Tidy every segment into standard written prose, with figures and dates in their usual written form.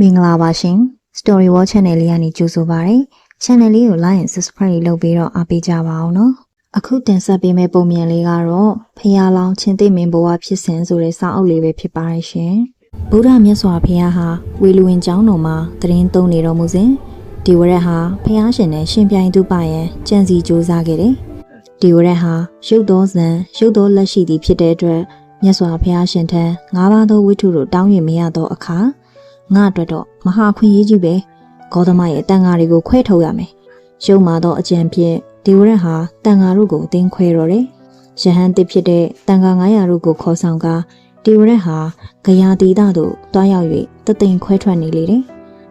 မင်္ဂလာပါရှင် Story Watch Channel လေးကနေကြိုဆိုပါရစေ Channel လေးကို Like and Subscribe လုပ်ပြီးတော့အားပေးကြပါအောင်နော်အခုတင်ဆက်ပေးမယ့်ပုံမြင်လေးကတော့ဖျားလောင်းချင်းသိမင်းဘဝဖြစ်စဉ်ဆိုတဲ့စာအုပ်လေးပဲဖြစ်ပါရဲ့ရှင်ဗုဒ္ဓမြတ်စွာဘုရားဟာဝေလူဝင်ကျောင်းတော်မှာတရင်သုံးနေတော်မူစဉ်ဒီဝရက်ဟာဖျားရှင်နဲ့ရှင်ပြိုင်သူပါရန်ကြံစီကြိုးစားခဲ့တယ်ဒီဝရက်ဟာရုပ်တော်ဇံရုပ်တော်လက်ရှိသည်ဖြစ်တဲ့အတွက်မြတ်စွာဘုရားရှင်ထံ၅ပါးသောဝိထုတို့တောင်းရင်မရသောအခါငါအတွက်တော့မဟာခွင့်ရေးကြီးပဲဂေါတမရဲ့တန်ဃာတွေကိုခွဲထုတ်ရမယ်ရုံမာသောအကြံဖြင့်ဒီဝရက်ဟာတန်ဃာတို့ကိုအသိခွဲတော်တယ်ရဟန်းတစ်ဖြစ်တဲ့တန်ဃာ900တို့ကိုခေါ်ဆောင်ကာဒီဝရက်ဟာဂယာတိဒတို့တွားရောက်၍တသိမ်ခွဲထွက်နေလေတယ်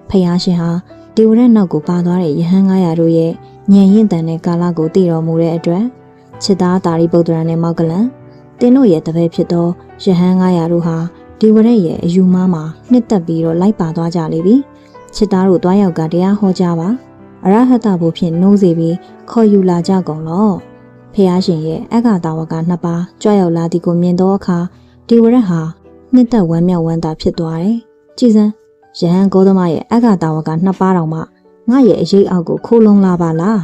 ဖယားရှင်ဟာဒီဝရက်နောက်ကိုပါသွားတဲ့ယဟန်900တို့ရဲ့ညံရင်တန်တဲ့ကာလကိုသိတော်မူတဲ့အတွက်ချစ်သားတာရိပုတ္တရာနဲ့မောက်ကလန်တင်းတို့ရဲ့တပည့်ဖြစ်သောယဟန်900တို့ဟာဒီဝရက်ရဲ့အယူမားမှာနှစ်သက်ပြီးတော့လိုက်ပါသွားကြလေပြီချစ်သားတို့တွားရောက်ကတရားဟောကြားပါအရဟတဘုဖြင့်နှိုးစေပြီးခေါ်ယူလာကြကုန်လောဖះရှင်ရဲ့အက္ခတာဝကနှစ်ပါးကြွရောက်လာသည်ကိုမြင်သောအခါဒီဝရက်ဟာနှစ်သက်ဝမ်းမြောက်ဝမ်းသာဖြစ်သွားတယ်ကြည်စမ်းယဟန်ဂေါတမရဲ့အက္ခတာဝကနှစ်ပါးတောင်မှငါရဲ့အရေးအောက်ကိုခိုးလုံလာပါလား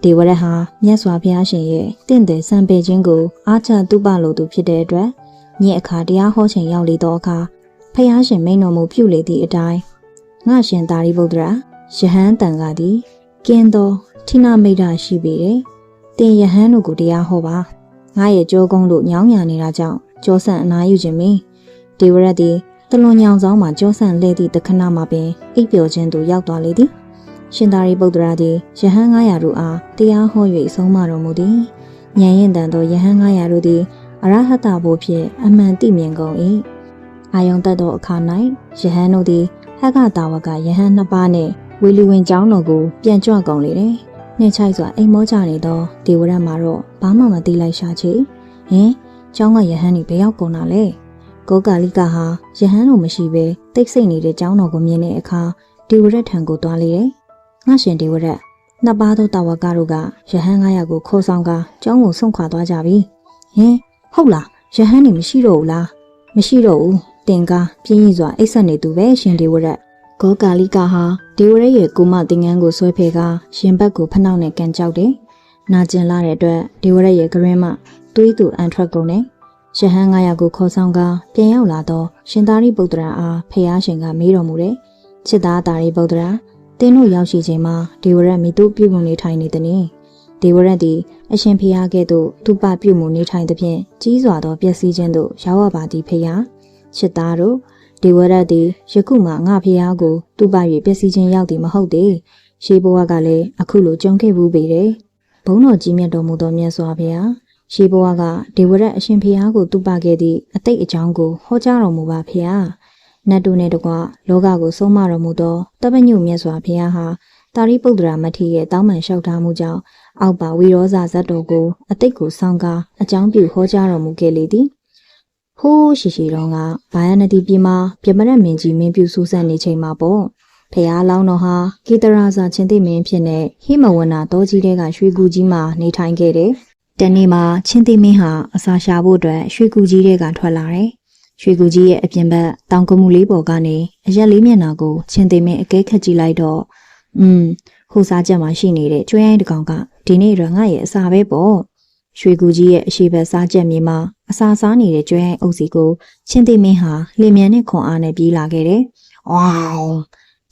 ဒီဝရက်ဟာမြတ်စွာဘုရားရှင်ရဲ့တင့်တယ်စံပေခြင်းကိုအားချတုပလိုသူဖြစ်တဲ့အတွက်ညအခါတရားဟောချိန်ရောက်လေသောအခါဖះရှင်မိန်တော်မူပြုလေသည့်အတိုင်းငါရှင်သာရိပုတ္တရာယဟန်တန်ကသည်ကင်းသောဌိနမိတ်တာရှိပေတယ်တင်ယဟန်တို့ကိုတရားဟောပါငါရဲ့ကြောကုန်းတို့ညောင်းညာနေတာကြောင့်ကြောဆန့်အနာယူခြင်းမင်းဒီဝရက်သည်တလွန်ညောင်ဆောင်မှာကြောဆန့်လဲသည့်တခဏမှာပင်အိပ်ပျော်ခြင်းသို့ရောက်သွားလေသည်ရှင်သာရိပုတ္တရာသည်ယဟန်900တို့အားတရားဟော၍ဆုံးမတော်မူသည်ဉာဏ်ရင်တန်သောယဟန်900တို့သည်အရဟတဘုဖြင့်အမှန်သိမြင်ကုန်၏အာယုံတတ်သောအခါ၌ယဟန်တို့သည်ဟက္ခတာဝကယဟန်နှစ်ပါးနှင့်ဝေလူဝင်ကျောင်းတော်ကိုပြန်ကြွကုန်လေတယ်နှင်းချိုက်စွာအိမ်မောကြနေသောဒေဝရတ်မှာတော့ဘာမှမသိလိုက်ရှာချေဟင်ကျောင်းကယဟန်ကြီးဘယ်ရောက်ကုန်တာလဲကောကာလိကဟာယဟန်တို့မရှိဘဲတိတ်ဆိတ်နေတဲ့ကျောင်းတော်ကိုမြင်တဲ့အခါဒေဝရတ်ထံကိုသွားလေတယ်ငါရှင်ဒေဝရတ်နှစ်ပါးသောတာဝကတို့ကယဟန်900ကိုခေါ်ဆောင်ကာကျောင်းကိုဆုံးခွာသွားကြပြီဟင်ဟုတ်လားယဟန်နေမရှိတော့ဘူးလားမရှိတော့ဘူးတင်ကားပြင်းရစွာအိတ်ဆက်နေသူပဲရှင်ဒေဝရတ်ဂေါကာလိကဟာဒေဝရတ်ရဲ့ကုမသင်္ကန်းကိုဆွဲဖဲကာရှင်ဘက်ကိုဖနှောက်နဲ့ကန်ကြောက်တယ်နာကျင်လာတဲ့အတွက်ဒေဝရတ်ရဲ့ဂရင်းမှသွေးသူအန်ထွက်ကုန်တယ်ယဟန်900ကိုခေါ်ဆောင်ကာပြန်ရောက်လာတော့ရှင်သာရိပုတ္တရာအားဖះရှင်ကမေးတော်မူတယ်ချစ်သားသာရိပုတ္တရာတင်းတို့ရောက်ရှိချိန်မှာဒေဝရတ်မိတို့ပြုမှုနေထိုင်နေသည်။ဒေဝရတ်သည်အရှင်ဖျားကဲ့သို့သူပပြုမှုနေထိုင်သဖြင့်ကြီးစွာသောပျက်စီးခြင်းသို့ရောက်ရပါသည်ဖျား။ချစ်သားတို့ဒေဝရတ်သည်ယခုမှငါဖျားကိုသူပ၍ပျက်စီးခြင်းရောက်သည်မဟုတ်သေး။ရှေးဘဝကလည်းအခုလိုကြုံခဲ့ဘူးပေတယ်။ဘုန်းတော်ကြီးမြတ်တော်မူသောမြတ်စွာဘုရားရှေးဘဝကဒေဝရတ်အရှင်ဖျားကိုသူပခဲ့သည့်အတိတ်အကြောင်းကိုဟောကြားတော်မူပါဖျား။နတ်တို့နဲ့တကွလောကကိုဆုံးမတော်မူသောတပညုမြတ်စွာဘုရားဟာတာရိပုတ္တရာမထေရရဲ့တောင်းပန်လျှောက်ထားမှုကြောင့်အောက်ပါဝိရောဇဇတ်တော်ကိုအတိတ်ကိုဆောင်းကားအကြောင်းပြုဟောကြားတော်မူခဲ့လေသည်ဟိုးရှိတော်ကဘာယနတိပြည်မှာပြမရတ်မင်းကြီးမင်းပြုဆူဆန့်နေချိန်မှာပေါ့ဖះလောင်းတော်ဟာကေတရာဇာချင်းသိမင်းဖြစ်နေဟိမဝနာတောကြီးတဲကရွှေကူကြီးမှာနေထိုင်ခဲ့တယ်တနေ့မှာချင်းသိမင်းဟာအစာရှာဖို့အတွက်ရွှေကူကြီးတဲကထွက်လာတယ်ရွှေကူကြီးရဲ့အပြင်ဘက်တောင်ကမှုလေးပေါ်ကနေအရက်လေးမျက်နှာကိုချင်းသိမင်းအကဲခတ်ကြည့်လိုက်တော့ဟိုစားချက်မှာရှိနေတဲ့ကျွဲရိုင်းတစ်ကောင်ကဒီနေ့တော့ငါရဲ့အစာပဲပေါ့ရွှေကူကြီးရဲ့အရှိဘက်စားချက်မြေမှာအစာစားနေတဲ့ကျွဲရိုင်းအုပ်စီကိုချင်းသိမင်းဟာလင်မြန်နဲ့ခွန်အားနဲ့ပြေးလာခဲ့တယ်။ဝေါ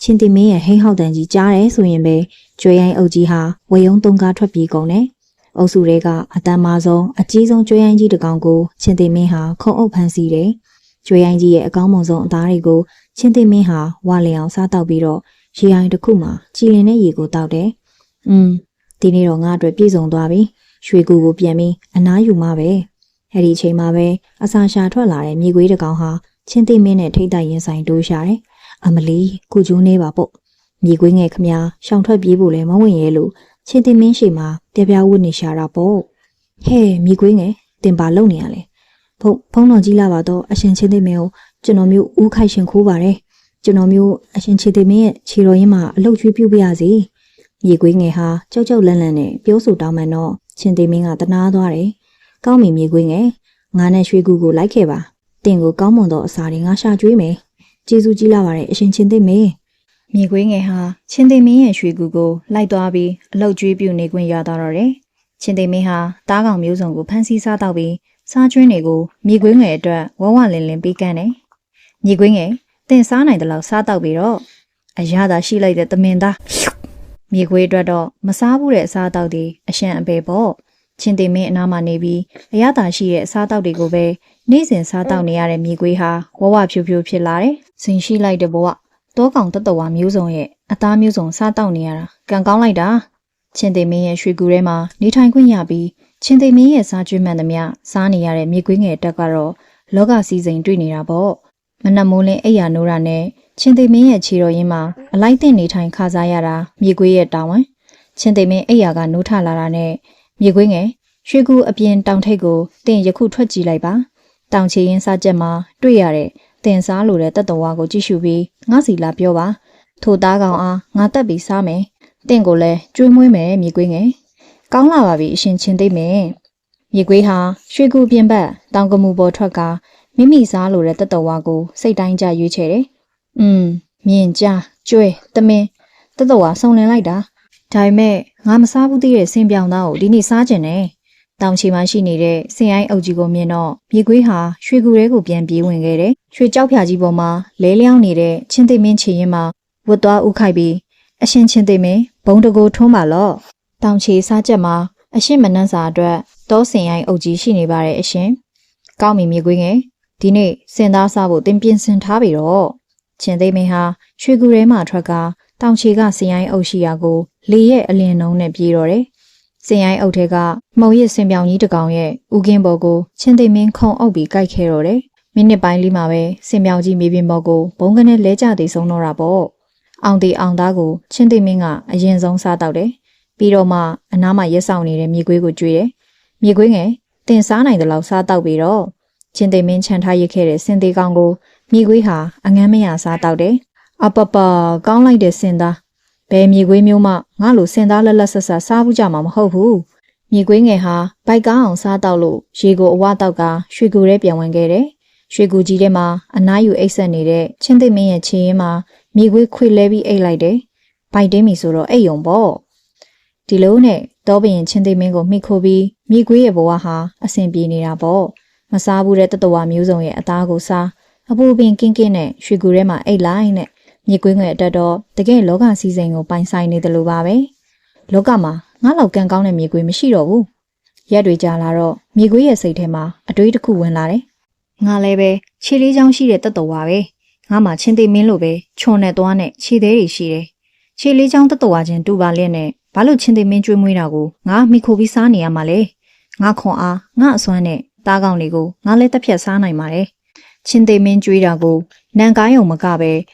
ချင်းသိမင်းရဲ့ဟိန်းဟောက်တန်ကြီးကြားတယ်ဆိုရင်ပဲကျွဲရိုင်းအုပ်ကြီးဟာဝေယုံသုံးကားထွက်ပြေးကုန်တယ်။အုပ်စုတွေကအတန်မာဆုံးအကြီးဆုံးကျွဲရိုင်းကြီးတစ်ကောင်ကိုချင်းသိမင်းဟာခုံအုပ်ဖမ်းဆီးတယ်။ကျွဲရိုင်းကြီးရဲ့အကောင်းမွန်ဆုံးအသားတွေကိုချင်းသိမင်းဟာဝါလျောင်စားတောက်ပြီးတော့ရေအိုင်တစ်ခုမှာကြည်လင်တဲ့ရေကိုတောက်တယ်။ဒီနေ့တော့ငါအတွက်ပြည့်စုံသွားပြီ။ရွှေကူကိုပြန်ပြီးအနားယူမှပဲ။အဲ့ဒီအချိန်မှာပဲအစာရှာထွက်လာတဲ့မြေခွေးတစ်ကောင်ဟာချင်းသိမင်းနဲ့ထိတ်တိုက်ရင်ဆိုင်တိုးရှာတယ်။အမလီကိုကျိုးနေပါပေါ့။မြေခွေးငယ်ခမရှောင်ထွက်ပြေးဖို့လည်းမဝင်ရဲလို့ချင်းသိမင်းရှိမှပြပြဝတ်နေရှာတာပေါ့။ဟဲ့မြေခွေးငယ်တင်ပါလုံနေရလေ။ဖုံးတော်ကြီးလာပါတော့အရှင်ချင်းသိမင်းကိုကျွန်တော်မျိုးဦးခိုက်ရှင်ခိုးပါတယ်။ကျွန်တော်မျိုးအရှင်ချေသိမင်းရဲ့ခြေတော်ရင်းမှာအလုတ်ကျွေးပြုတ်ပြရစီ။မြေခွေးငယ်ဟာကြောက်ကြောက်လန့်လန့်နဲ့ပြောဆိုတောင်းပန်တော့ချင်းသိမင်းကတနာသွားတယ်။ကောင်းပြီမြေခွေးငယ်ငါနဲ့ရွှေကူကိုလိုက်ခဲ့ပါ။တင်ကိုကောင်းမွန်သောအစာတွေငါရှာကျွေးမယ်။ ကျေးဇူးကြီးလာပါတယ်အရှင်ချင်းသိမင်းမြေခွေးငယ်ဟာချင်းသိမင်းရဲ့ရွှေကူကိုလိုက်သွားပြီးအလုတ်ကျွေးပြုနေခွင့်ရသွားတော့တယ်ချင်းသိမင်းဟာတားကောင်မျိုးစုံကိုဖမ်းဆီးစားတော့ပြီးစားကျွင်းတွေကိုမြေခွေးငယ်အတွက်ဝဝလင်လင်ပေးကမ်းတယ်မြေခွေးငယ်တင်စားနိုင်တဲ့လောက်စားတော့ပြီးတော့အရသာရှိလိုက်တဲ့သမင်သားမြေခွေးအတွက်တော့မစားဘူးတဲ့အစားအသောက်တွေအရှံအပေပေါ့ချင်းသိမင်းအနားမှာနေပြီးအရသာရှိတဲ့အစားအသောက်တွေကိုပဲနေ့စဉ်စားတော့နေရတဲ့မြေခွေးဟာဝဝဖြူဖြူဖြစ်လာတယ်။ဇင်ရှိလိုက်တဲ့ဘဝတောကောင်တတဝါမျိုးစုံရဲ့အသားမျိုးစုံစားတော့နေရတာကံကောင်းလိုက်တာ။ချင်းသိမင်းရဲ့ရွှေကူထဲမှာနေထိုင်ခွင့်ရပြီးချင်းသိမင်းရဲ့စားကျွေးမှန်သမျှစားနေရတဲ့မြေခွေးငယ်တက်ကတော့လောကစီစဉ်တွေ့နေတာပေါ့။မနက်မိုးလင်းအိယာနိုးတာနဲ့ချင်းသိမင်းရဲ့ခြေတော်ရင်းမှာအလိုက်တင်နေထိုင်ခါစားရတာမြေခွေးရဲ့တာဝန်။ချင်းသိမင်းအိယာကနိုးထလာတာနဲ့မြေခွေးငယ်ရွှေကူအပြင်တောင်ထိပ်ကိုတင်ယခုထွက်ကြည့်လိုက်ပါတောင်ချီရင်စားချက်မှာတွေ့ရတဲ့တင်စားလိုတဲ့တက်တော်ဝါကိုကြည့်ရှုပြီးငါစီလာပြောပါထိုသားကောင်အားငါတက်ပြီးစားမယ်တင့်ကိုလည်းကျွေးမွေးမယ်မြေခွေးငယ်ကောင်းလာပါပြီအရှင်ချင်းသိမယ်မြေခွေးဟာရွှေကူပြင်ဘက်တောင်ကမူပေါ်ထွက်ကမိမိစားလိုတဲ့တက်တော်ဝါကိုစိတ်တိုင်းကြရွေးချယ်တယ်မြင်ကြကျွဲတမင်တက်တော်ဝါစုံလင်လိုက်တာဒါပေမဲ့ငါမစားဘူးသေးတဲ့ဆင်ပြောင်သားကိုဒီနေ့စားကျင်တယ်တောင်ချီမှာရှိနေတဲ့စင်အိုင်းအုပ်ကြီးကိုမြင်တော့မြေခွေးဟာရွှေကူရဲကိုပြန်ပြေးဝင်ခဲ့တယ်။ရွှေကြောက်ဖြာကြီးပေါ်မှာလဲလျောင်းနေတဲ့ချင်းသိမင်းချီရင်မှာဝတ်သွားဥခိုက်ပြီးအရှင်ချင်းသိမင်းဘုံတကိုထုံးပါလော့။တောင်ချီစားချက်မှာအရှင်မနှန်းစာအတွက်တောစင်အိုင်းအုပ်ကြီးရှိနေပါတယ်အရှင်။ကောင်းပြီမြေခွေးငယ်ဒီနေ့စင်သားစားဖို့တင်ပြင်ဆင်ထားပြီတော့။ချင်းသိမင်းဟာရွှေကူရဲမှာထွက်ကတောင်ချီကစင်အိုင်းအုပ်ရှိရာကိုလေရဲ့အလင်းနှုံးနဲ့ပြေးတော့တယ်။စင်ရိုင်းအုပ်ထဲကမှုံရစ်စင်ပြောင်ကြီးတကောင်ရဲ့ဥကင်းဘော်ကိုချင်းသိမင်းခုံအုပ်ပြီးကြိုက်ခဲတော့တယ်။မိနစ်ပိုင်းလေးမှာပဲစင်ပြောင်ကြီးမြေပြင်ဘော်ကိုဘုံကနေလဲကျသေးဆုံးတော့တာပေါ့။အောင်တီအောင်သားကိုချင်းသိမင်းကအရင်ဆုံးစားတော့တယ်။ပြီးတော့မှအနားမှာရက်ဆောင်နေတဲ့မြေခွေးကိုကြွေးတယ်။မြေခွေးငယ်တင်စားနိုင်တဲ့လောက်စားတော့ပြီးတော့ချင်းသိမင်းခြံထားရခဲ့တဲ့စင်သေးကောင်ကိုမြေခွေးဟာအငမ်းမရစားတော့တယ်။အပပကောင်းလိုက်တဲ့စင်သားဘယ်မြေခွေးမျိုးမှငါလိုစင်သားလက်လက်ဆက်ဆက်စားဘူးကြမှာမဟုတ်ဘူးမြေခွေးငယ်ဟာဘိုက်ကားအောင်စားတော့လို့ရေကိုအဝတောက်ကရွှေကူထဲပြန်ဝင်ခဲ့တယ်ရွှေကူကြီးထဲမှာအနားယူအိတ်ဆက်နေတဲ့ချင်းသိမင်းရဲ့ခြေရင်းမှာမြေခွေးခွေလဲပြီးအိတ်လိုက်တယ်ဘိုက်တင်းပြီဆိုတော့အိတ်ယုံပေါ့ဒီလိုနဲ့တောပင်ချင်းသိမင်းကိုမိခိုးပြီးမြေခွေးရဲ့ဘဝဟာအဆင်ပြေနေတာပေါ့မစားဘူးတဲ့တတဝါမျိုးစုံရဲ့အသားကိုစားအပူပင်ကင်းကင်းနဲ့ရွှေကူထဲမှာအိတ်လိုက်နဲ့မြေကွင်းငယ်အတွက်တော့တကယ်လောကစီစဉ်ကိုပိုင်ဆိုင်နေတယ်လို့ပါပဲလောကမှာငါ့လောက်ကံကောင်းတဲ့မြေကွင်းမရှိတော့ဘူးရက်တွေကြာလာတော့မြေကွင်းရဲ့စိတ်ထဲမှာအတွေးတစ်ခုဝင်လာတယ်ငါလည်းပဲခြေလေးချောင်းရှိတဲ့တက်တော်ပါပဲငါမှချင်းသိမင်းလိုပဲခြုံနဲ့သွားနဲ့ခြေသေးတွေရှိတယ်ခြေလေးချောင်းတက်တော်ချင်းတူပါလျက်နဲ့ဘာလို့ချင်းသိမင်းကျွေးမွေးတာကိုငါမိခိုပြီးစားနေရမှာလဲငါခွန်အားငါအစွမ်းနဲ့တားကောင်တွေကိုငါလည်းတက်ဖြတ်စားနိုင်ပါတယ်ချင်းသိမင်းကျွေးတာကိုနန်ကိုင်းုံမကပဲ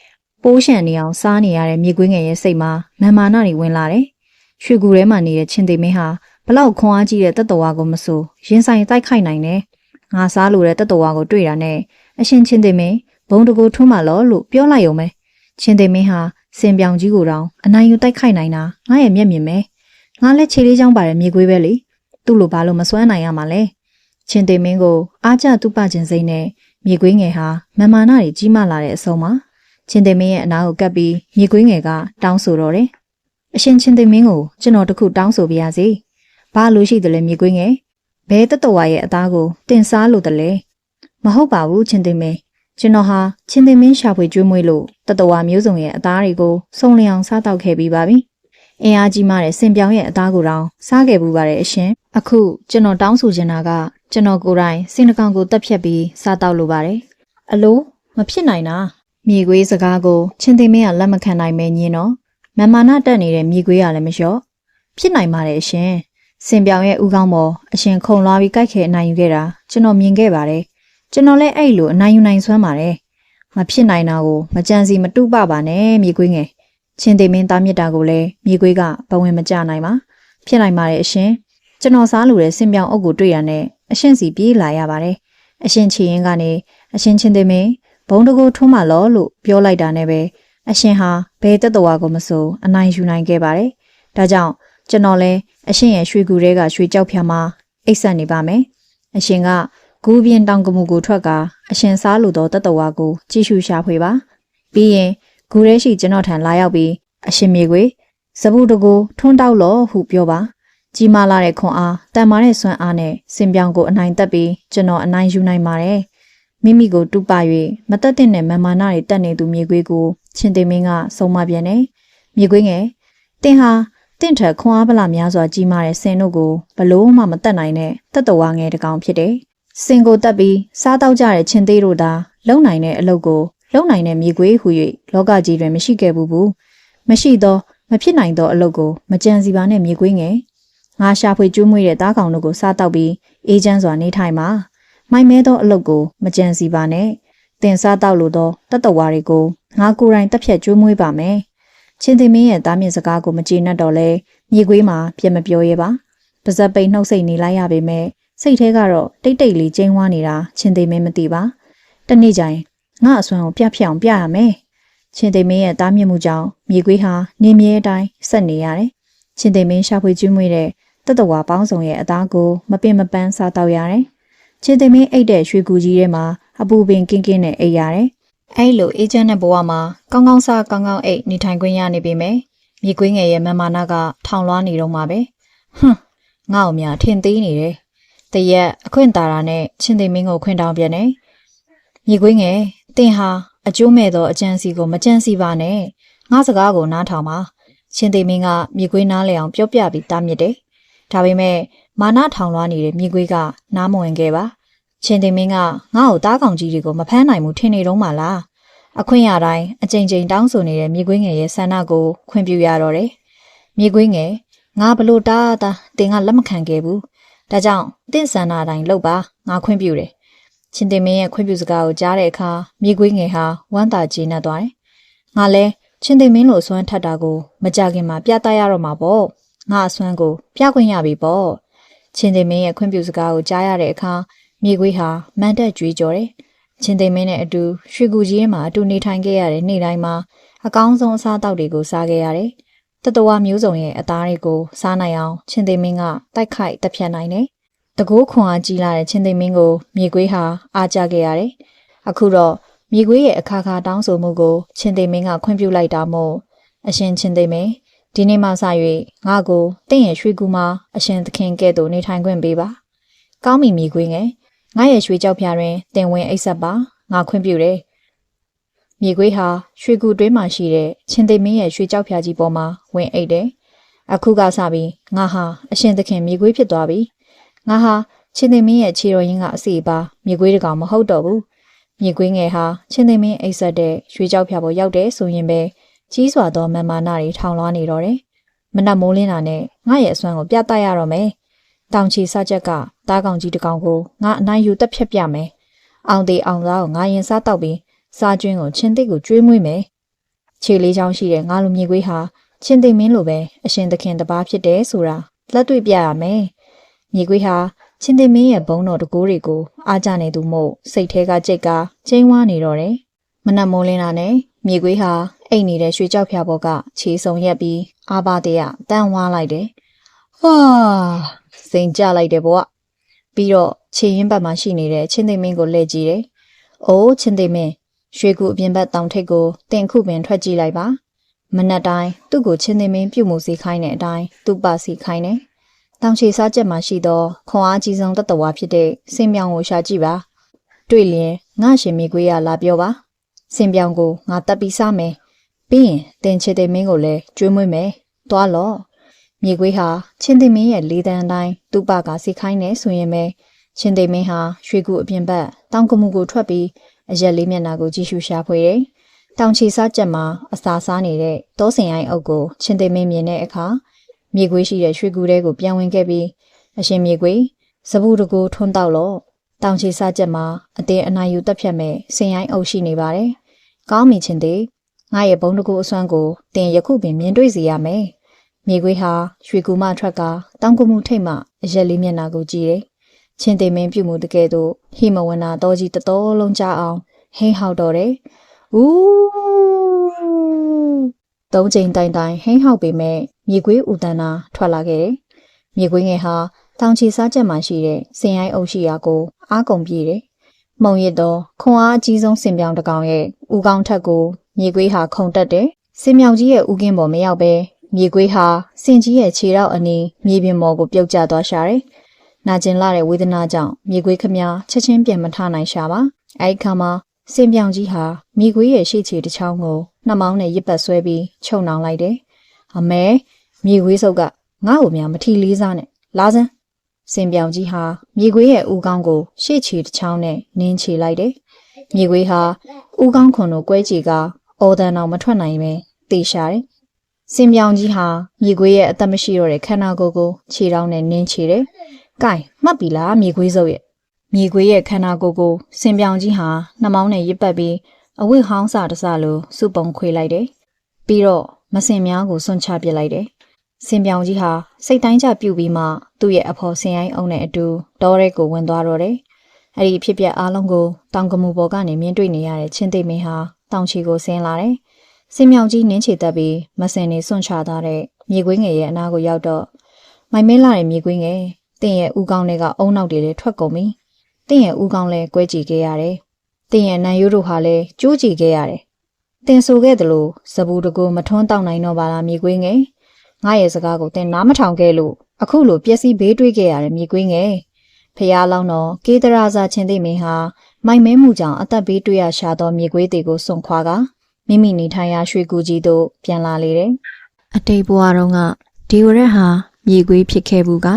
ပိုးရှံနေအောင်စားနေရတဲ့မြေကွင်းငယ်ရဲ့စိတ်မှာမာမာနတွေဝင်လာတယ်။ရွှေကူထဲမှာနေတဲ့ချင်းသိမင်းဟာဘလောက်ခွန်အားကြီးတဲ့တက်တော်ဝါကိုမဆိုရင်ဆိုင်တိုက်ခိုက်နိုင်တယ်။ငါစားလို့တဲ့တက်တော်ဝါကိုတွေ့တာနဲ့အရှင်ချင်းသိမင်းဘုံတကူထွန်းမလို့လို့ပြောလိုက်ရုံပဲ။ချင်းသိမင်းဟာစင်ပြောင်ကြီးကိုတောင်အနိုင်ယူတိုက်ခိုက်နိုင်တာငါရဲ့မျက်မြင်ပဲ။ငါလည်းခြေလေးချောင်းပါတဲ့မြေကွေးပဲလေ။သူ့လိုဘာလို့မစွမ်းနိုင်ရမှာလဲ။ချင်းသိမင်းကိုအားကျတူပခြင်းစိမ့်နဲ့မြေကွေးငယ်ဟာမာမာနတွေကြီးမားလာတဲ့အဆုံးမှာချင်းသိမင်းရဲ့အနားကိုကပ်ပြီးမြေကွင်းငယ်ကတောင်းဆိုတော့တယ်။အရှင်ချင်းသိမင်းကိုကျွန်တော်တခုတောင်းဆိုပြရစီ။ဘာလို့ရှိတယ်လဲမြေကွင်းငယ်။ဘဲတတော်ဝါရဲ့အသားကိုတင်စားလို့တလဲ။မဟုတ်ပါဘူးချင်းသိမင်း။ကျွန်တော်ဟာချင်းသိမင်းရှာဖွေကျွေးမွေးလို့တတော်ဝါမျိုးစုံရဲ့အသားတွေကိုစုံလျောင်စားတောက်ခဲ့ပြီးပါပြီ။အင်အားကြီးမားတဲ့စင်ပြောင်ရဲ့အသားကိုတောင်စားခဲ့ပူပါတယ်အရှင်။အခုကျွန်တော်တောင်းဆိုချင်တာကကျွန်တော်ကိုယ်တိုင်စင်တကောင်ကိုတက်ဖြတ်ပြီးစားတောက်လိုပါတယ်။အလိုမဖြစ်နိုင်တာ။မြေခွေးစကားကိုချင်းသိမင်းကလက်မခံနိုင်မဲညင်းတော့မမာနတက်နေတဲ့မြေခွေးကလည်းမလျှော့ဖြစ်နိုင်ပါတယ်အရှင်စင်ပြောင်ရဲ့ဥကောင်းပေါ်အရှင်ခုံလွားပြီးကြိုက်ခဲအနိုင်ယူခဲ့တာကျွန်တော်မြင်ခဲ့ပါတယ်ကျွန်တော်လည်းအဲ့လိုအနိုင်ယူနိုင်စွမ်းပါတယ်မဖြစ်နိုင်တာကိုမကြံစီမတူပပါနဲ့မြေခွေးငယ်ချင်းသိမင်းသားမြစ်တာကိုလည်းမြေခွေးကဘဝင်မကြနိုင်ပါဖြစ်နိုင်ပါတယ်အရှင်ကျွန်တော်စားလို့တဲ့စင်ပြောင်အုပ်ကိုတွေ့ရတဲ့အရှင်စီပြေးလာရပါတယ်အရှင်ချီရင်ကနေအရှင်ချင်းသိမင်းဘုံတကူထုံးမလောလို့ပြောလိုက်တာနဲ့ပဲအရှင်ဟာဘယ်တက်တော်ဝါကိုမဆိုအနိုင်ယူနိုင်ခဲ့ပါတယ်။ဒါကြောင့်ကျွန်တော်လည်းအရှင်ရဲ့ရွှေကူထဲကရွှေကြောက်ဖြာမှာအိတ်ဆက်နေပါမယ်။အရှင်ကဂူးပြင်းတောင်ကမှုကိုထွက်ကာအရှင်စားလို့တော့တက်တော်ဝါကိုကြည့်ရှုရှာဖွေပါ ပြီးရင်ဂူရဲရှိကျွန်တော်ထံလာရောက်ပြီးအရှင်မြေခွေစပူတကူထွန်းတောက်လို့ဟုပြောပါကြီးမားလာတဲ့ခွန်အားတန်မာတဲ့စွမ်းအားနဲ့စင်ပြောင်ကိုအနိုင်တက်ပြီးကျွန်တော်အနိုင်ယူနိုင်ပါတယ်မိမိကိုတူပ၍မတက်တဲ့နဲ့မမာနာတွေတက်နေသူမြေခွေကိုချင်းသိမင်းကဆုံးမပြန်တယ်မြေခွေငယ်တင်ဟာတင့်ထက်ခွန်အားဗလာများစွာကြီးမားတဲ့စင်တို့ကိုဘလို့မှမတက်နိုင်တဲ့တတဝါငယ်တကောင်ဖြစ်တယ်စင်ကိုတက်ပြီးစားတောက်ကြတဲ့ချင်းသေးတို့သာလုံနိုင်တဲ့အလုပ်ကိုလုံနိုင်တဲ့မြေခွေဟူ၍လောကကြီးတွင်မရှိခဲ့ဘူးမရှိသောမဖြစ်နိုင်သောအလုပ်ကိုမကြံစီပါနဲ့မြေခွေငယ်ငါရှာဖွေကျွေးမွေးတဲ့သားကောင်တို့ကိုစားတောက်ပြီးအေးချမ်းစွာနေထိုင်ပါမိုင်မဲသောအလုပ်ကိုမကြံစီပါနဲ့တင်စားတောက်လိုသောတတဝါတွေကိုငါကိုယ်တိုင်တက်ဖြတ်ကျွေးမွေးပါမယ်ချင်းသိမင်းရဲ့သားမြင့်စကားကိုမကျေနပ်တော့လဲမြေခွေးမှာပြန်မပြောရဲပါပါဇက်ပိန်နှုတ်ဆက်နေလိုက်ရပေမဲ့စိတ်ထဲကတော့တိတ်တိတ်လေးကျင်းဝါနေတာချင်းသိမင်းမသိပါတနေ့ကျရင်ငါအစွမ်းကိုပြဖြတ်အောင်ပြရမယ်ချင်းသိမင်းရဲ့သားမြင့်မှုကြောင့်မြေခွေးဟာနေမြဲအတိုင်းဆက်နေရတယ်ချင်းသိမင်းရှာဖွေကျွေးမွေးတဲ့တတဝါပေါင်းစုံရဲ့အသားကိုမပင်မပန်းစားတောက်ရတယ်ချင်းသိမင်းအိတ်တဲ့ရွှေကူကြီးထဲမှာအပူပင်ကင်းကင်းနဲ့အိတ်ရတယ်အဲ့လိုအေးချမ်းတဲ့ဘဝမှာကောင်းကောင်းစားကောင်းကောင်းအိတ်နေထိုင်ခွင့်ရနေပြီမယ်မြေခွေးငယ်ရဲ့မမာနာကထောင်လွှားနေတော့မှာပဲဟွန်းငါ့အမြထင်သေးနေတယ်တရက်အခွင့်တာတာနဲ့ချင်းသိမင်းကိုခွင့်တောင်းပြန်တယ်မြေခွေးငယ်တင်ဟာအကျိုးမဲ့သောအကြံစီကိုမကြံစီပါနဲ့ငါစကားကိုနားထောင်ပါချင်းသိမင်းကမြေခွေးနားလေအောင်ပြောပြပြီးတားမြစ်တယ်ဒါပေမဲ့မာနထောင်လွှားနေတဲ့မြေခွေးကနားမဝင်ခဲ့ပါချင်းသိမင်းကငါ့ကိုတားကောင်ကြီးတွေကိုမဖမ်းနိုင်ဘူးထင်နေတော့မှလားအခွင့်အတိုင်းအကြိမ်ကြိမ်တောင်းဆိုနေတဲ့မြေခွေးငယ်ရဲ့ဆန္ဒကိုခွင့်ပြုရတော့တယ်မြေခွေးငယ်ငါဘလို့တားတာတင်ကလက်မခံခဲ့ဘူးဒါကြောင့်တင့်ဆန္ဒအတိုင်းလုပ်ပါငါခွင့်ပြုတယ်ချင်းသိမင်းရဲ့ခွင့်ပြုစကားကိုကြားတဲ့အခါမြေခွေးငယ်ဟာဝမ်းသာကျေနပ်သွားတယ်ငါလဲချင်းသိမင်းလိုအစွမ်းထက်တာကိုမကြခင်မှာပြသရတော့မှာပေါ့ငါအစွမ်းကိုပြခွင့်ရပြီပေါ့ချင်းသိမင်းရဲ့ခွင့်ပြုစကားကိုကြားရတဲ့အခါမြေခွေးဟာမန်တက်ကြွေးကြော်တယ်ချင်းသိမင်းနဲ့အတူရွှေကူကြီးထဲမှာအတူနေထိုင်ခဲ့ရတဲ့နေ့တိုင်းမှာအကောင်းဆုံးအစားအသောက်တွေကိုစားခဲ့ရတယ်တတဝါမျိုးစုံရဲ့အသားတွေကိုစားနိုင်အောင်ချင်းသိမင်းကတိုက်ခိုက်တက်ဖြတ်နိုင်တယ်တကိုးခွန်အားကြီးလာတဲ့ချင်းသိမင်းကိုမြေခွေးဟာအားကျခဲ့ရတယ်အခုတော့မြေခွေးရဲ့အခါခါတောင်းဆိုမှုကိုချင်းသိမင်းကခွင့်ပြုလိုက်တာမို့အရှင်ချင်းသိမင်းဒီနေ့မှစ၍ငါကိုတင့်ရဲ့ရွှေကူမှာအရှင်သခင်ကဲ့သို့နေထိုင်ခွင့်ပေးပါကောင်းပြီမြေခွေးငယ်ငါရဲ့ရွှေကြောက်ဖြာတွင်တင်ဝင်အိတ်ဆက်ပါငါခွင့်ပြုတယ်မြေခွေးဟာရွှေကူတွင်းမှာရှိတဲ့ချင်းသိမင်းရဲ့ရွှေကြောက်ဖြာကြီးပေါ်မှာဝင်အိတ်တယ်အခုကစပြီးငါဟာအရှင်သခင်မြေခွေးဖြစ်သွားပြီငါဟာချင်းသိမင်းရဲ့ခြေတော်ရင်းကအစီအပါမြေခွေးတကောင်မဟုတ်တော့ဘူးမြေခွေးငယ်ဟာချင်းသိမင်းအိတ်ဆက်တဲ့ရွှေကြောက်ဖြာပေါ်ရောက်တယ်ဆိုရင်ပဲကြီးစွာသောမမာနာတွေထောင်လွှားနေတော့တယ်မနက်မိုးလင်းတာနဲ့ငါရဲ့အစွမ်းကိုပြသရတော့မယ်တောင်ချီစားချက်ကတားကောင်ကြီးတကောင်ကိုငါအနိုင်ယူတက်ဖြတ်ပြမယ်အောင်သေးအောင်သားကိုငါရင်စားတောက်ပြီးစားကျွင်းကိုချင်းသိကိုကျွေးမွေးမယ်ခြေလေးချောင်းရှိတဲ့ငါလိုမြေခွေးဟာချင်းသိမင်းလိုပဲအရှင်သခင်တပါးဖြစ်တယ်ဆိုတာလက်တွေ့ပြရမယ်မြေခွေးဟာချင်းသိမင်းရဲ့ဘုံတော်တကိုးတွေကိုအားကြနေသူမို့စိတ်ထဲကကြိတ်ကကျင်းဝါနေတော့တယ်မနက်မိုးလင်းတာနဲ့မြေခွေးဟာအိတ်နေတဲ့ရွှေကြောက်ဖြာပေါ်ကခြေစုံရက်ပြီးအာပါတဲ့ကတန်းဝါလိုက်တယ်ဟာစိန်ကြလိုက်တယ်ပေါ့ပြီးတော့ခြေရင်းဘက်မှာရှိနေတဲ့ချင်းသိမင်းကိုလှည့်ကြည့်တယ်။အိုးချင်းသိမင်းရွှေကူအပြင်ဘက်တောင်ထိပ်ကိုတင်ခုပင်ထွက်ကြည့်လိုက်ပါ။မနက်တိုင်းသူ့ကိုချင်းသိမင်းပြုတ်မှုစီခိုင်းတဲ့အတိုင်းသူ့ပါစီခိုင်းတယ်။တောင်ချေစားချက်မှာရှိသောခွန်အားကြီးဆုံးတတဝါဖြစ်တဲ့စင်ပြောင်ကိုရှာကြည့်ပါ။တွေ့လျင်ငါရှင်မိကွေးရလာပြောပါ။စင်ပြောင်ကိုငါတက်ပြီးစားမယ်။ပြီးရင်တင်ချေသိမင်းကိုလည်းကျွေးမွေးမယ်။သွားလော့။မြေခွေးဟာချင်းသိမင်းရဲ့လေးတန်းတိုင်းသူ့ပကစီခိုင်းနေဆိုရင်ပဲချင်းသိမင်းဟာရွှေကူအပြင်ဘက်တောင်ကမှုကိုထွက်ပြီးအရက်လေးမျက်နှာကိုကြည့်ရှုရှာဖွေတယ်။တောင်ချီစားချက်မှာအစာစားနေတဲ့တောစင်အိုင်အုပ်ကိုချင်းသိမင်းမြင်တဲ့အခါမြေခွေးရှိတဲ့ရွှေကူတဲကိုပြန်ဝင်ခဲ့ပြီးအရှင်မြေခွေးစပူတကူထွန်းတောက်လို့တောင်ချီစားချက်မှာအသေးအနာယူတက်ဖြတ်မဲ့စင်အိုင်အုပ်ရှိနေပါတယ်။ကောင်းပြီချင်းသိငါရဲ့ဘုံတကူအစွမ်းကိုတင်ယခုပင်မြင်တွေ့စေရမယ်။မြေခွေးဟာရွှေကူမထွက်ကတောင်ကမှုထိတ်မှအရက်လေးမျက်နှာကိုကြည့်တယ်။ချင်းသိမင်းပြုမှုတကယ်တော့ဟိမဝနာတော်ကြီးတတော်လုံးကြအောင်ဟိန်းဟောက်တော့တယ်။ဦးသုံးချိန်တိုင်ဟိန်းဟောက်ပေမဲ့မြေခွေးဦးတန်းနာထွက်လာခဲ့တယ်။မြေခွေးငယ်ဟာတောင်ချီစားချက်မှရှိတဲ့စင်ရိုင်းအုပ်ရှိရာကိုအားကုန်ပြေးတယ်။မှုံရစ်တော့ခွန်အားအကြီးဆုံးစင်ပြောင်တကောင်ရဲ့ဦးကောင်းထက်ကို မြေခွေးဟာခုန်တက်တယ်။စင်မြောင်ကြီးရဲ့ဥကင်းပေါ်မရောက်ပဲမြေခွေးဟာစင်ကြီးရဲ့ခြေထောက်အနီးမြေပြင်ပေါ်ကိုပြုတ်ကျသွားရှာတယ်။နာကျင်လာတဲ့ဝေဒနာကြောင့်မြေခွေးခမချက်ချင်းပြန်မထနိုင်ရှာပါ။အဲဒီခါမှာစင်ပြောင်ကြီးဟာမြေခွေးရဲ့ရှေ့ခြေတစ်ချောင်းကိုနှမောင်းနဲ့ရစ်ပတ်ဆွဲပြီးချုပ်နှောင်လိုက်တယ်။အမဲမြေခွေးစုပ်ကငါ့ကိုများမထီလေးစားနဲ့လာစမ်းစင်ပြောင်ကြီးဟာမြေခွေးရဲ့ဥကောင်းကိုရှေ့ခြေတစ်ချောင်းနဲ့နင်းချလိုက်တယ်။မြေခွေးဟာဥကောင်းခွန်ကိုကွဲကြည့်ကအော်တန်အောင်မထွက်နိုင်ပဲတေရှာတယ်။စင်ပြောင်ကြီးဟာမြေခွေးရဲ့အသက်မရှိတော့တဲ့ခန္ဓာကိုယ်ကိုခြေထောက်နဲ့နင်းချတယ်။ကဲမှတ်ပြီလားမြေခွေးစုပ်ရဲ့မြေခွေးရဲ့ခန္ဓာကိုယ်ကိုစင်ပြောင်ကြီးဟာနှမောင်းနဲ့ရစ်ပတ်ပြီးအဝိဟောင်းစာတစလိုစုပုံခွေလိုက်တယ်။ပြီးတော့မစင်များကိုစွန့်ချပစ်လိုက်တယ်။စင်ပြောင်ကြီးဟာစိတ်တိုင်းကျပြုတ်ပြီးမှသူ့ရဲ့အဖော်စင်ရိုင်းအုံနဲ့အတူတောထဲကိုဝင်သွားတော့တယ်။အဲ့ဒီဖြစ်ပျက်အားလုံးကိုတောင်ကမူပေါ်ကနေမြင်တွေ့နေရတဲ့ချင်းသိမင်းဟာတောင်ချီကိုဆင်းလာတယ်။စင်မြောင်ကြီးနင်းချေတက်ပြီးမစင်နေစွန့်ချသွားတဲ့မြေခွေးငယ်ရဲ့အနားကိုရောက်တော့မိုင်မဲလာတဲ့မြေခွေးငယ်တင်းရဲ့ဥကောင်းတွေကအုံနောက်တွေလည်းထွက်ကုန်ပြီ။တင်းရဲ့ဥကောင်းလည်းကွဲကြည့်ခဲ့ရတယ်။တင်းရဲ့နံရိုးတို့ဟာလည်းကျိုးကြည့်ခဲ့ရတယ်။တင်းဆိုခဲ့သလိုစပူတကူမထွန်းတောက်နိုင်တော့ပါလားမြေခွေးငယ်။ငါရဲ့စကားကိုတင်းနားမထောင်ခဲ့လို့အခုလိုပျက်စီးဘေးတွေးခဲ့ရတယ်မြေခွေးငယ်။ဖျားလောင်းတော့ကေတရာစာချင်းသိမင်းဟာမိုင်မဲမှုကြောင့်အသက်ဘေးတွေ့ရရှာသောမြေခွေးတွေကိုစွန့်ခွာကမိမိနေထိုင်ရာရွှေကူကြီးတို့ပြန်လာလေတယ်။အတိတ်ဘဝတုန်းကဒီဝရက်ဟာမြေခွေးဖြစ်ခဲ့ဘူးက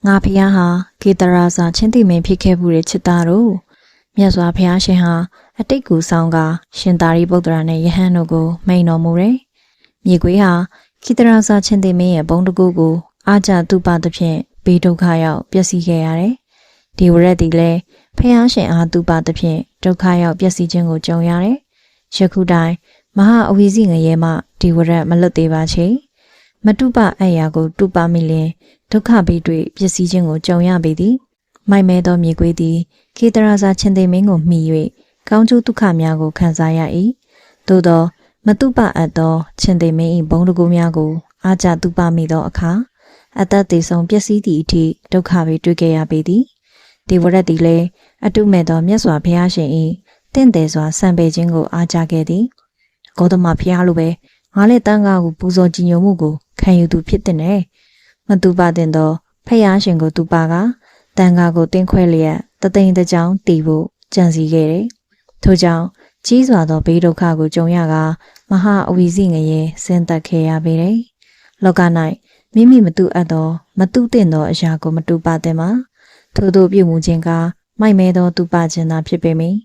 ငါဖျားဟာကေတရာစာချင်းသိမင်းဖြစ်ခဲ့ဘူးတဲ့ချစ်သားတို့မြတ်စွာဘုရားရှင်ဟာအတိတ်ကူဆောင်ကရှင်သာရိပုတ္တရာနဲ့ယဟန်တို့ကိုမိန်တော်မူတယ်။မြေခွေးဟာကေတရာစာချင်းသိမင်းရဲ့ဘုံတကူကိုအာကြတုပသဖြင့်ဘေးဒုက္ခရောက်ပျက်စီးခဲ့ရတယ်။ဒီဝရက်ဒီလည်းဖျားရှင်အားတုပသဖြင့်ဒုက္ခရောက်ပျက်စီးခြင်းကိုကြုံရတယ်။ယခုတိုင်မဟာအဝီစီငရဲမှဒီဝရက်မလွတ်သေးပါချေ။မတုပအရာကိုတုပမိလင်ဒုက္ခဘေးတွေပျက်စီးခြင်းကိုကြုံရပေသည်။မိုက်မဲသောမြေခွေးသည်ခေတရာစာချင်းသိမင်းကိုမှီ၍ကောင်းကျိုးဒုက္ခများကိုခံစားရ၏။သို့သောမတုပအပ်သောချင်းသိမင်း၏ဘုံတကူများကိုအာကြတုပမိသောအခါအသက်သေးဆုံးပျက်စီးသည့်အထိဒုက္ခတွေတွေ့ခဲ့ရပေသည်ဒီဝရတ်သည်လည်းအတုမဲ့သောမြတ်စွာဘုရားရှင်၏တင့်တယ်စွာစံပေခြင်းကိုအားကြခဲ့သည်ဂေါတမဘုရားလိုပဲငါလည်းတန်ခါကိုပူဇော်ကြည်ညိုမှုကိုခံယူသူဖြစ်တဲ့မတူပါတဲ့သောဘုရားရှင်ကိုတူပါကတန်ခါကိုတင်းခွဲလျက်တသိန်းတစ်ကြောင်းတည်ဖို့ကြံစည်ခဲ့တယ်ထို့ကြောင့်ကြီးစွာသောဘေးဒုက္ခကိုကြုံရကမဟာအဝီစီငရဲဆင်းသက်ခဲ့ရပေတယ်လောက၌မိမိမတူအပ်သောမတူသင့်သောအရာကိုမတူပါသင့်ပါထို့သောပြုမှုခြင်းကမိုက်မဲသောတူပါခြင်းသာဖြစ်ပေမည်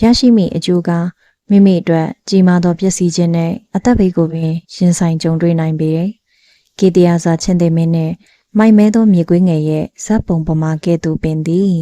ရရှိမိအကျိုးကမိမိအတွက်ကြီးမားသောပျက်စီးခြင်းနဲ့အသက်ဘေးကိုပင်ရင်ဆိုင်ကြုံတွေ့နိုင်ပေတယ်ကေတရာစာချင်းသိမင်းနဲ့မိုက်မဲသောမြေခွေးငယ်ရဲ့ဇက်ပုံပမာကဲ့သို့ပင်သည်